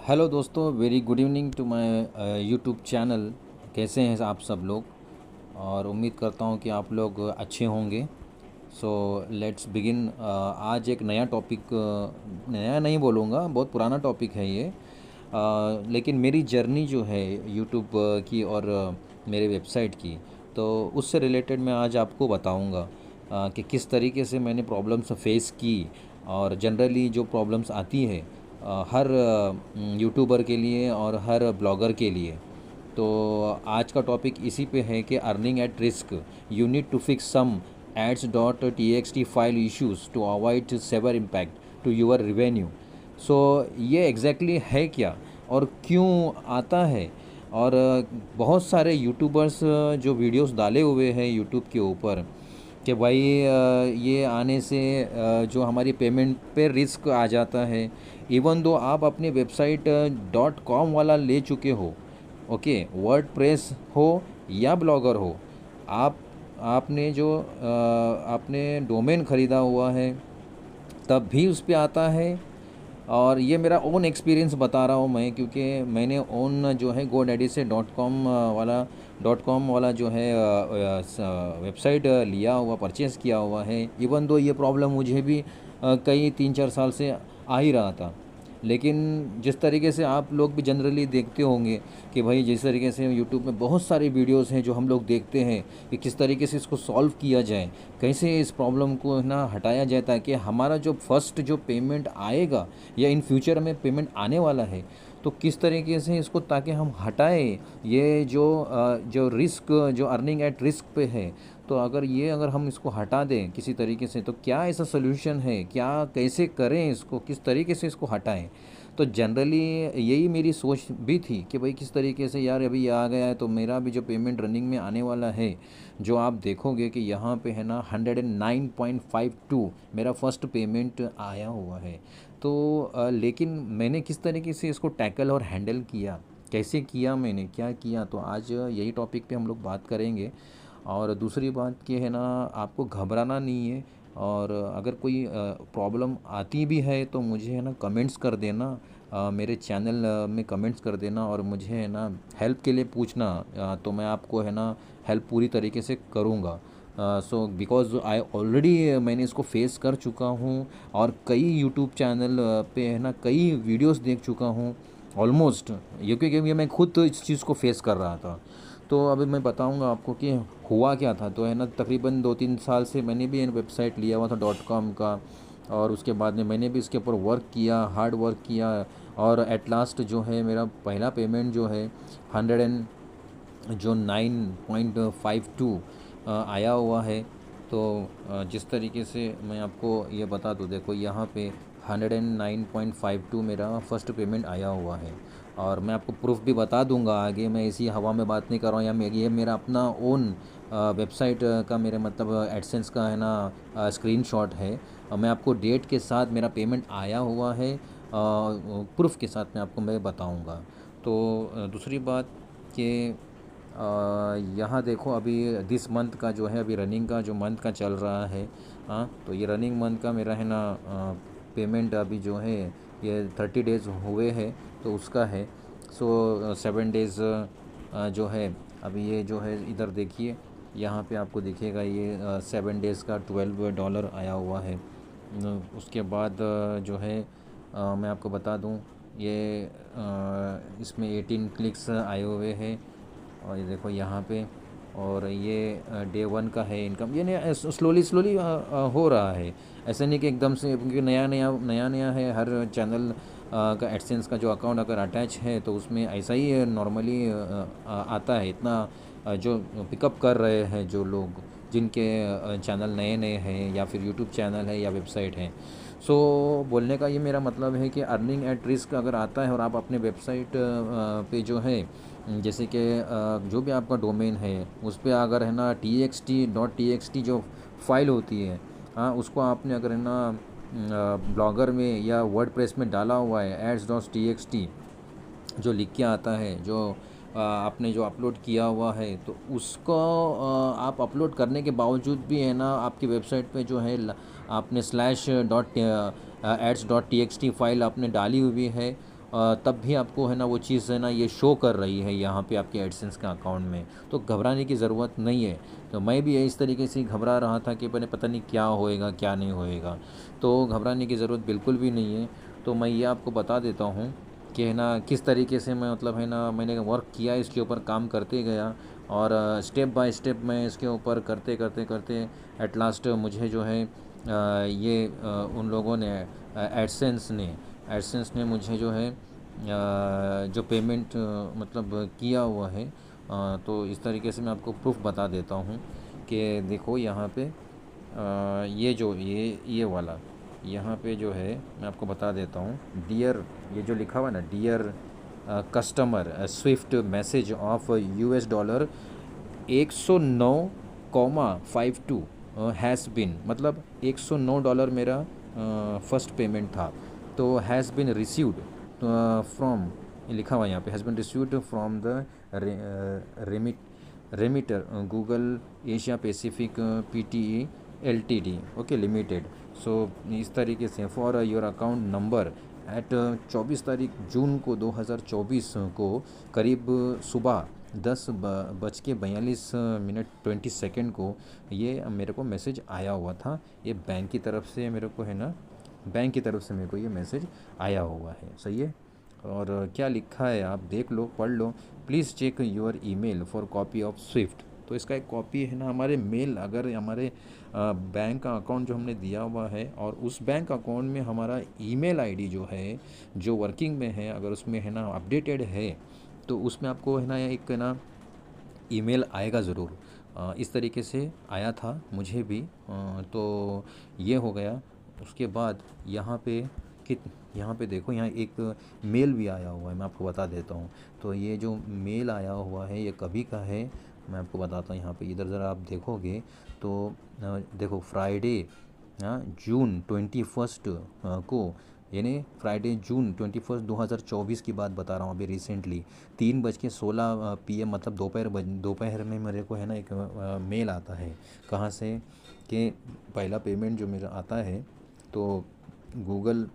Hello दोस्तों, very good evening to my YouTube channel. कैसे हैं आप सब लोग? और उम्मीद करता हूं कि आप लोग अच्छे होंगे। So let's begin. आज एक नया टॉपिक, नया नहीं बोलूँगा, बहुत पुराना टॉपिक है ये। लेकिन मेरी जर्नी जो है यूट्यूब की और मेरे वेबसाइट की, तो उससे रिलेटेड मैं आज आपको बताऊंगा कि किस तरीके से मैंने प्रॉब्लम्स फेस की। और जनरली जो प्रॉब्लम्स आती है हर यूट्यूबर के लिए और हर ब्लॉगर के लिए। तो आज का टॉपिक इसी पे है कि earning at risk, you need to fix some ads dot T X T file issues to avoid severe impact to your revenue. So ये एग्जैक्टली है क्या और क्यों आता है? और बहुत सारे यूट्यूबर्स जो वीडियोस डाले हुए हैं यूट्यूब के ऊपर कि भाई ये आने से जो हमारी पेमेंट पे रिस्क आ जाता है। इवन दो आप अपनी वेबसाइट डॉट कॉम वाला ले चुके हो, ओके, वर्ड प्रेस हो या ब्लॉगर हो, आप आपने जो आपने डोमेन ख़रीदा हुआ है तब भी उस पे आता है। और ये मेरा ओन एक्सपीरियंस बता रहा हूँ मैं, क्योंकि मैंने ओन जो है गोडैडी से डॉट कॉम वाला जो है वेबसाइट लिया हुआ, परचेज़ किया हुआ है। इवन दो ये प्रॉब्लम मुझे भी कई 3-4 साल से आ ही रहा था। लेकिन जिस तरीके से आप लोग भी जनरली देखते होंगे कि भाई जिस तरीके से यूट्यूब में बहुत सारी वीडियोस हैं जो हम लोग देखते हैं कि किस तरीके से इसको सॉल्व किया जाए, कैसे इस प्रॉब्लम को ना हटाया जाए, ताकि हमारा जो फर्स्ट जो पेमेंट आएगा या इन फ्यूचर में पेमेंट आने वाला है, तो किस तरीके से इसको ताकि हम हटाएं। ये जो रिस्क, जो अर्निंग एट रिस्क पे है, तो अगर हम इसको हटा दें किसी तरीके से, तो क्या ऐसा सोल्यूशन है, क्या कैसे करें इसको, किस तरीके से इसको हटाएं। तो जनरली यही मेरी सोच भी थी कि भाई किस तरीके से यार अभी ये आ गया है तो मेरा भी जो पेमेंट रनिंग में आने वाला है, जो आप देखोगे कि यहाँ पे है ना 109.52 मेरा फर्स्ट पेमेंट आया हुआ है। तो लेकिन मैंने किस तरीके से इसको टैकल और हैंडल किया, कैसे किया, मैंने क्या किया, तो आज यही टॉपिक पे हम लोग बात करेंगे। और दूसरी बात ये है ना, आपको घबराना नहीं है। और अगर कोई प्रॉब्लम आती भी है तो मुझे है ना कमेंट्स कर देना, मेरे चैनल में कमेंट्स कर देना, और मुझे है ना हेल्प के लिए पूछना, तो मैं आपको है ना हेल्प पूरी तरीके से करूँगा। सो बिकॉज़ आई ऑलरेडी मैंने इसको फेस कर चुका हूँ, और कई यूट्यूब चैनल पे है ना कई वीडियोस देख चुका हूँ ऑलमोस्ट, ये क्योंकि मैं खुद तो इस चीज़ को फेस कर रहा था। तो अभी मैं बताऊंगा आपको कि हुआ क्या था। तो है ना तकरीबन 2-3 साल से मैंने भी वेबसाइट लिया हुआ था डॉट कॉम का, और उसके बाद में मैंने भी इसके ऊपर वर्क किया, हार्ड वर्क किया, और एट लास्ट जो है मेरा पहला पेमेंट जो है 109.52 आया हुआ है। तो जिस तरीके से मैं आपको ये बता दूँ, देखो यहाँ पे 109.52 मेरा फर्स्ट पेमेंट आया हुआ है। और मैं आपको प्रूफ भी बता दूंगा आगे, मैं इसी हवा में बात नहीं कर रहा हूँ, या ये मेरा अपना ओन वेबसाइट का, मेरे मतलब एडसेंस का है ना स्क्रीनशॉट है। मैं आपको डेट के साथ मेरा पेमेंट आया हुआ है प्रूफ के साथ मैं आपको मैं बताऊंगा। तो दूसरी बात कि यहाँ देखो अभी दिस मंथ का जो है, अभी रनिंग का जो मंथ का चल रहा है, हाँ, तो ये रनिंग मंथ का मेरा है ना पेमेंट अभी जो है ये 30 डेज़ हुए हैं तो उसका है। सो 7 डेज़ जो है अभी, ये जो है इधर देखिए, यहाँ पे आपको दिखेगा ये 7 डेज़ का $12 आया हुआ है। उसके बाद जो है मैं आपको बता दूँ, ये इसमें 18 क्लिक्स आए हुए हैं, और ये देखो यहाँ पे। और ये डे 1 का है इनकम, ये नया स्लोली स्लोली हो रहा है, ऐसा नहीं कि एकदम से, क्योंकि नया नया है। हर चैनल का एडसेंस का जो अकाउंट अगर अटैच है तो उसमें ऐसा ही नॉर्मली आता है। इतना जो पिकअप कर रहे हैं जो लोग, जिनके चैनल नए नए हैं, या फिर यूट्यूब चैनल है या वेबसाइट है। सो बोलने का ये मेरा मतलब है कि अर्निंग एट रिस्क अगर आता है और आप अपने वेबसाइट पे जो है, जैसे कि जो भी आपका डोमेन है उस पर अगर है ना txt जो फाइल होती है, हाँ, उसको आपने अगर है ना ब्लॉगर में या वर्डप्रेस में डाला हुआ है ads.txt जो लिख के आता है, जो आपने जो अपलोड किया हुआ है, तो उसको आप अपलोड करने के बावजूद भी है ना आपकी वेबसाइट पे जो है आपने /ads.txt फाइल आपने डाली हुई है, तब भी आपको है ना वो चीज़ है ना ये शो कर रही है यहाँ पे आपके एडसेंस के अकाउंट में। तो घबराने की ज़रूरत नहीं है। तो मैं भी इस तरीके से घबरा रहा था कि मैंने पता नहीं क्या होएगा क्या नहीं होएगा। तो घबराने की ज़रूरत बिल्कुल भी नहीं है। तो मैं ये आपको बता देता हूँ कि है ना किस तरीके से मैं मतलब है ना मैंने वर्क किया, इसके ऊपर काम करते गया और स्टेप बाय स्टेप मैं इसके ऊपर करते करते करते एट लास्ट मुझे जो है ये उन लोगों ने एडसेंस ने मुझे जो है जो पेमेंट मतलब किया हुआ है। तो इस तरीके से मैं आपको प्रूफ बता देता हूँ कि देखो यहाँ पे ये जो ये वाला यहाँ पे जो है मैं आपको बता देता हूँ। डियर, ये जो लिखा हुआ है ना, dear customer Swift message of $109 52 has been, मतलब $109 मेरा फर्स्ट पेमेंट था। तो हैज़ बिन रिसीव्ड फ्रॉम, लिखा हुआ है यहाँ पे, has been received from the remitter Google Asia Pacific PTE LTD okay limited. So इस तरीके से for your account number at 24 तारीख जून को 2024 को करीब सुबह 10:42 को ये मेरे को मैसेज आया हुआ था। ये बैंक की तरफ से मेरे को है ना, बैंक की तरफ से मेरे को ये मैसेज आया हुआ है, सही है। और क्या लिखा है आप देख लो, पढ़ लो। Please check your email for copy of SWIFT. तो इसका एक कॉपी है ना हमारे मेल, अगर हमारे बैंक का अकाउंट जो हमने दिया हुआ है और उस बैंक अकाउंट में हमारा ईमेल आईडी जो है जो वर्किंग में है, अगर उसमें है ना अपडेटेड है तो उसमें आपको है ना एक है ना ईमेल आएगा ज़रूर। इस तरीके से आया था मुझे भी। तो ये हो गया। उसके बाद यहाँ पे कित यहाँ पे देखो, यहाँ एक मेल भी आया हुआ है, मैं आपको बता देता हूँ। तो ये जो मेल आया हुआ है ये कभी का है, मैं आपको बताता हूँ। यहाँ पे इधर ज़रा आप देखोगे तो देखो फ्राइडे, हाँ, जून 21 को, यानी फ्राइडे जून 21 2024 की बात बता रहा हूँ अभी रिसेंटली 3:16 PM, मतलब दोपहर में मेरे को है ना एक मेल आता है। कहाँ से? कि पहला पेमेंट जो मेरा आता है तो गूगल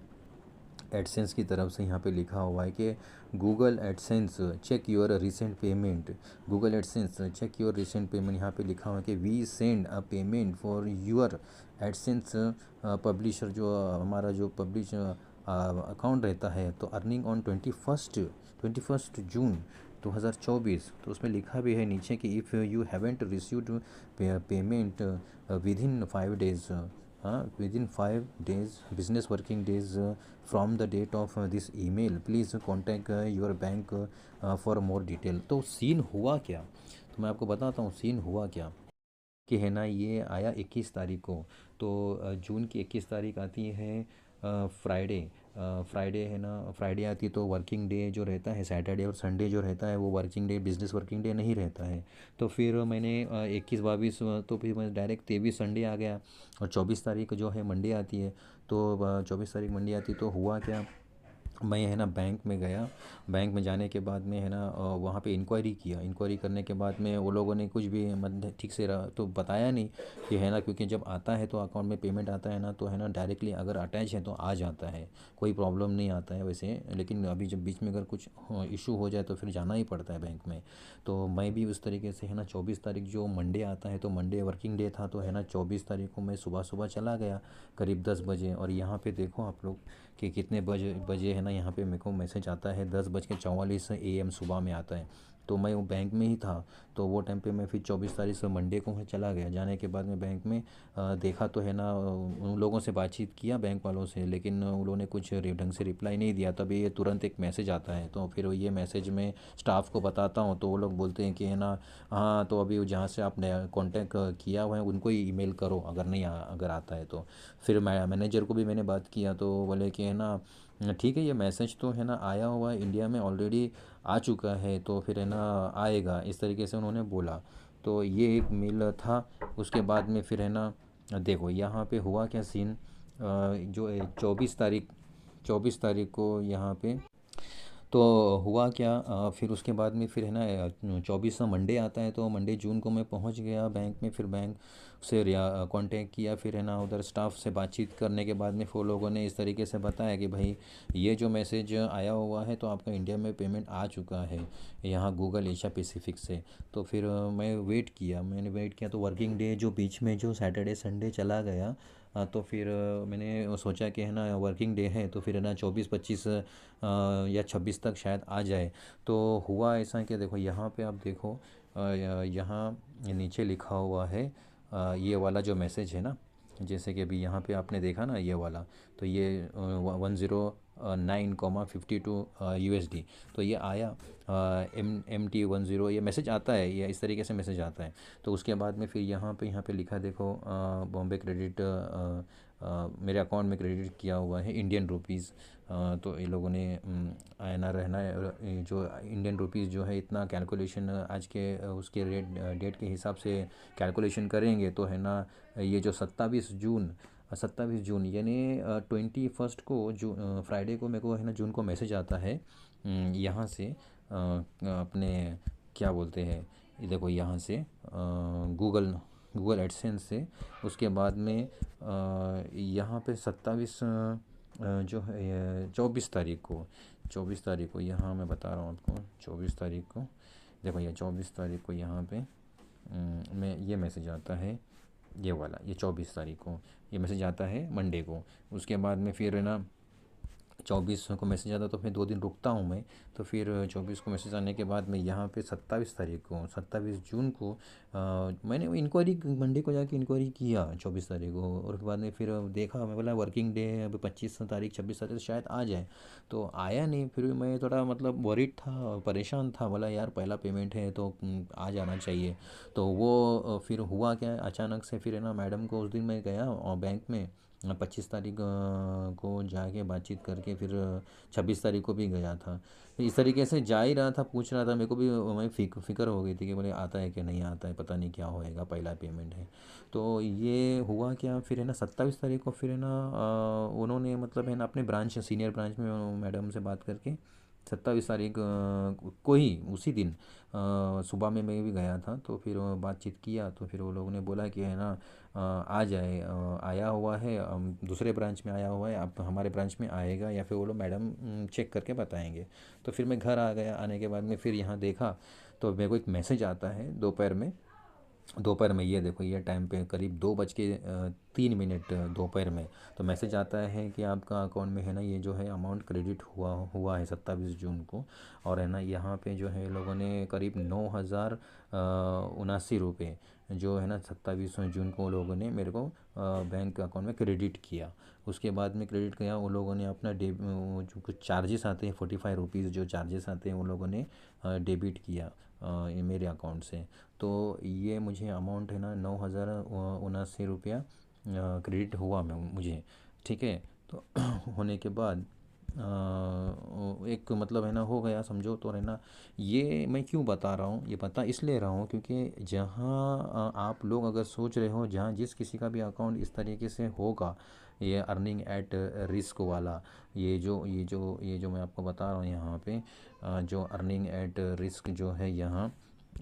एडसेंस की तरफ से यहाँ पे लिखा हुआ है कि Google AdSense check your recent payment, Google AdSense check your recent payment. यहाँ पे लिखा हुआ है कि we send a payment for your AdSense publisher, जो हमारा जो पब्लिश अकाउंट रहता है, तो अर्निंग ऑन 21 जून 2024। तो उसमें लिखा भी है नीचे कि if you haven't received payment within 5 days, हाँ, within 5 days business working days from the date of this email please contact your bank for more detail. तो सीन हुआ क्या, तो मैं आपको बताता हूँ सीन हुआ क्या। कि है ना ये आया 21 तारीख को। तो जून की 21 तारीख आती है फ्राइडे। फ्राइडे है ना, फ्राइडे आती है तो वर्किंग डे जो रहता है, सैटरडे और संडे जो रहता है वो working day, business working day नहीं रहता है। तो फिर मैंने 21 22 तो फिर मैं डायरेक्ट 23 संडे आ गया और 24 तारीख जो है मंडे आती है। तो 24 तारीख मंडे आती, तो हुआ क्या, मैं है ना बैंक में गया। बैंक में जाने के बाद में है ना वहाँ पे इंक्वायरी किया। इंक्वायरी करने के बाद में वो लोगों ने कुछ भी मतलब ठीक से तो बताया नहीं कि है ना, क्योंकि जब आता है तो अकाउंट में पेमेंट आता है ना, तो है ना डायरेक्टली अगर अटैच है तो आ जाता है, कोई प्रॉब्लम नहीं आता है वैसे। लेकिन अभी जब बीच में अगर कुछ इशू हो जाए तो फिर जाना ही पड़ता है बैंक में। तो मैं भी उस तरीके से है ना 24 तारीख जो मंडे आता है, तो मंडे वर्किंग डे था, तो है ना 24 तारीख को मैं सुबह सुबह चला गया करीब 10 बजे। और यहाँ पे देखो आप लोग कि कितने बजे बजे है ना, यहाँ पे मेरे को मैसेज आता है 10:44 AM सुबह में आता है। तो मैं वो बैंक में ही था। तो वो टाइम पे मैं फिर 24 तारीख से मंडे को मैं चला गया। जाने के बाद में बैंक में देखा तो है ना उन लोगों से बातचीत किया बैंक वालों से, लेकिन उन लोगों ने कुछ ढंग से रिप्लाई नहीं दिया। तभी ये तुरंत एक मैसेज आता है, तो फिर ये मैसेज में स्टाफ को बताता हूँ तो वो लोग बोलते हैं कि है ना, हाँ तो अभी जहाँ से आपने कॉन्टैक्ट किया हुआ है उनको ही ईमेल करो, अगर नहीं अगर आता है तो। फिर मैनेजर को भी मैंने बात किया तो बोले कि है ना ठीक है, ये मैसेज तो है ना आया हुआ है, इंडिया में ऑलरेडी आ चुका है, तो फिर है ना आएगा, इस तरीके से उन्होंने बोला। तो ये एक मेल था। उसके बाद में फिर है ना देखो यहाँ पे हुआ क्या सीन, जो 24 तारीख को यहाँ पे तो हुआ क्या, फिर उसके बाद में फिर है ना 24 मंडे आता है, तो मंडे जून को मैं पहुंच गया बैंक में। फिर बैंक से कांटेक्ट किया, फिर है ना उधर स्टाफ से बातचीत करने के बाद में वो लोगों ने इस तरीके से बताया कि भाई ये जो मैसेज आया हुआ है तो आपका इंडिया में पेमेंट आ चुका है यहाँ गूगल एशिया पैसिफिक से। तो फिर मैंने वेट किया, तो वर्किंग डे जो बीच में जो सैटरडे संडे चला गया, तो फिर मैंने सोचा कि है ना वर्किंग डे है तो फिर है ना 24-25 या 26 तक शायद आ जाए। तो हुआ ऐसा कि देखो यहाँ पे आप देखो, यहाँ नीचे लिखा हुआ है ये वाला जो मैसेज है ना, जैसे कि अभी यहाँ पे आपने देखा ना ये वाला, तो ये 109,52 USD, तो ये आया MT10, ये मैसेज आता है, ये इस तरीके से मैसेज आता है। तो उसके बाद में फिर यहाँ पे लिखा देखो, बॉम्बे क्रेडिट मेरे अकाउंट में क्रेडिट किया हुआ है इंडियन रुपीज़। तो ये लोगों ने आना रहना जो इंडियन रुपीज़ जो है इतना कैलकुलेशन आज के उसके डेट के हिसाब से कैलकुलेशन करेंगे तो है ना, ये जो 27 जून यानी 21 को फ्राइडे को मेरे को है ना जून को मैसेज आता है यहाँ से अपने क्या बोलते हैं, ये देखो यहाँ से गूगल गूगल एडसेंस से। उसके बाद में यहाँ पे 27 जो है 24 तारीख को यहाँ मैं बता रहा हूँ आपको, 24 तारीख को देखो, ये 24 तारीख को यहाँ पे मैं ये मैसेज आता है, ये वाला, ये 24 तारीख को ये मैसेज आता है मंडे को। उसके बाद में फिर है ना 24 को मैसेज आता, तो फिर 2 दिन रुकता हूँ मैं। तो फिर 24 को मैसेज आने के बाद मैं यहाँ पे 27 जून को मैंने इंक्वायरी मंडे को जाके इंक्वायरी किया 24 तारीख को, और उसके बाद में फिर देखा, मैं बोला वर्किंग डे है अभी 25 तारीख 26 तारीख से शायद आ जाए, तो आया नहीं। फिर भी मैं थोड़ा मतलब वरीड था, परेशान था, बोला यार पहला पेमेंट है तो आ जाना चाहिए। तो वो फिर हुआ क्या, अचानक से फिर है ना मैडम को उस दिन मैं गया बैंक में 25 तारीख को जाके बातचीत करके, फिर 26 तारीख को भी गया था। तो इस तरीके से जा ही रहा था, पूछ रहा था, मेरे को भी मैं फिक्र हो गई थी कि बोले आता है कि नहीं आता है, पता नहीं क्या होएगा, पहला पेमेंट है। तो ये हुआ क्या, फिर है ना 27 तारीख को फिर है ना उन्होंने मतलब है ना अपने ब्रांच सीनियर ब्रांच में मैडम से बात करके 27 तारीख को ही उसी दिन सुबह में मैं भी गया था। तो फिर बातचीत किया, तो फिर वो लोगों ने बोला कि है ना आ जाए, आया हुआ है, दूसरे ब्रांच में आया हुआ है, आप हमारे ब्रांच में आएगा या फिर वो लोग मैडम चेक करके बताएंगे। तो फिर मैं घर आ गया, आने के बाद में फिर यहाँ देखा तो मेरे को एक मैसेज आता है दोपहर में ये देखो, ये टाइम पे करीब 2:03 दोपहर में। तो मैसेज आता है कि आपका अकाउंट में है ना ये जो है अमाउंट क्रेडिट हुआ हुआ है 27 जून को। और है ना यहाँ पे जो है लोगों ने करीब 9,079 रुपये जो है ना 27 जून को लोगों ने मेरे को बैंक अकाउंट में क्रेडिट किया। उसके बाद में क्रेडिट किया, वो लोगों ने अपना जो कुछ चार्जेस आते हैं 45 रुपीज़ जो चार्जेस आते हैं वो लोगों ने डेबिट किया ये मेरे अकाउंट से। तो ये मुझे अमाउंट है ना 9,079 रुपया क्रेडिट हुआ मैं मुझे, ठीक है। तो होने के बाद एक मतलब है ना हो गया समझो। तो है ना ये मैं क्यों बता रहा हूँ, ये बता इसलिए रहा हूँ क्योंकि जहाँ आप लोग अगर सोच रहे हो, जहाँ जिस किसी का भी अकाउंट इस तरीके से होगा, ये अर्निंग एट रिस्क वाला, ये जो मैं आपको बता रहा हूँ यहाँ पे जो अर्निंग एट रिस्क जो है यहाँ,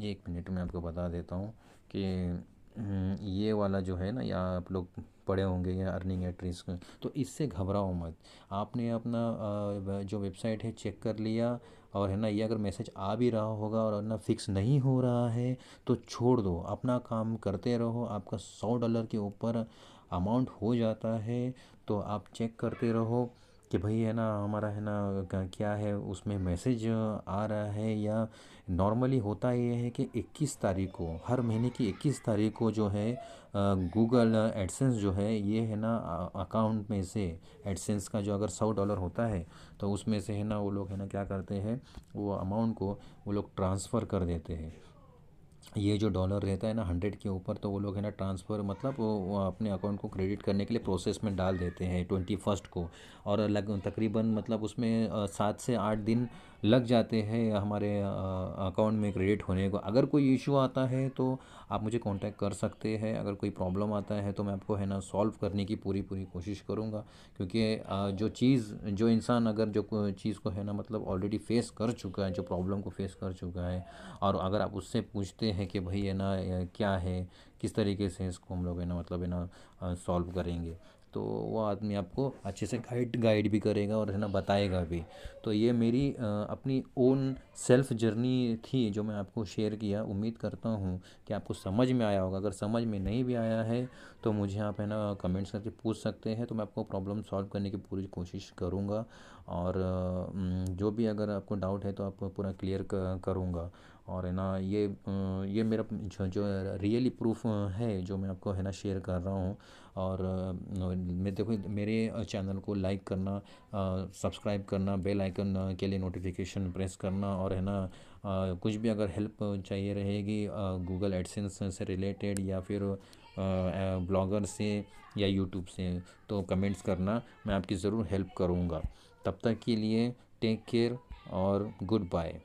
1 मिनट में आपको बता देता हूँ कि ये वाला जो है ना, या आप लोग पढ़े होंगे या अर्निंग एट रिस्क, तो इससे घबराओ मत। आपने अपना जो वेबसाइट है चेक कर लिया, और है ना ये अगर मैसेज आ भी रहा होगा और ना फिक्स नहीं हो रहा है तो छोड़ दो, अपना काम करते रहो। आपका $100 के ऊपर अमाउंट हो जाता है, तो आप चेक करते रहो कि भाई है ना हमारा है ना क्या है उसमें मैसेज आ रहा है। या नॉर्मली होता ये है कि 21 तारीख को, हर महीने की 21 तारीख को जो है गूगल एडसेंस जो है ये है ना अकाउंट में से एडसेंस का जो अगर $100 होता है तो उसमें से है ना वो लोग है ना क्या करते हैं, वो अमाउंट को वो लोग ट्रांसफ़र कर देते हैं ये जो डॉलर रहता है ना 100 के ऊपर, तो वो लोग है ना ट्रांसफ़र मतलब वो अपने अकाउंट को क्रेडिट करने के लिए प्रोसेस में डाल देते हैं 21st को। और तकरीबन मतलब उसमें 7 से 8 दिन लग जाते हैं हमारे अकाउंट में क्रेडिट होने को। अगर कोई इशू आता है तो आप मुझे कांटेक्ट कर सकते हैं। अगर कोई प्रॉब्लम आता है तो मैं आपको है ना सॉल्व करने की पूरी पूरी कोशिश करूँगा। क्योंकि जो चीज़ जो इंसान अगर जो चीज़ को है ना मतलब ऑलरेडी फेस कर चुका है, जो प्रॉब्लम को फेस कर चुका है, और अगर आप उससे पूछते हैं कि भाई है ना क्या है, किस तरीके से इसको हम लोग है ना मतलब है ना सॉल्व करेंगे, तो वो आदमी आपको अच्छे से गाइड गाइड भी करेगा और है ना बताएगा भी। तो ये मेरी अपनी ओन सेल्फ जर्नी थी जो मैं आपको शेयर किया। उम्मीद करता हूँ कि आपको समझ में आया होगा। अगर समझ में नहीं भी आया है तो मुझे आप है ना कमेंट्स करके पूछ सकते हैं, तो मैं आपको प्रॉब्लम सॉल्व करने की पूरी कोशिश करूँगा। और जो भी अगर आपको डाउट है तो आपको पूरा क्लियर करूँगा। और है ना ये मेरा जो रियली प्रूफ है जो मैं आपको है ना शेयर कर रहा हूँ। और मैं देखो मेरे चैनल को लाइक करना, सब्सक्राइब करना, बेल आइकन के लिए नोटिफिकेशन प्रेस करना, और है ना कुछ भी अगर हेल्प चाहिए रहेगी गूगल एडसेंस से रिलेटेड या फिर ब्लॉगर से या यूट्यूब से, तो कमेंट्स करना, मैं आपकी ज़रूर हेल्प करूँगा। तब तक के लिए टेक केयर और गुड बाय।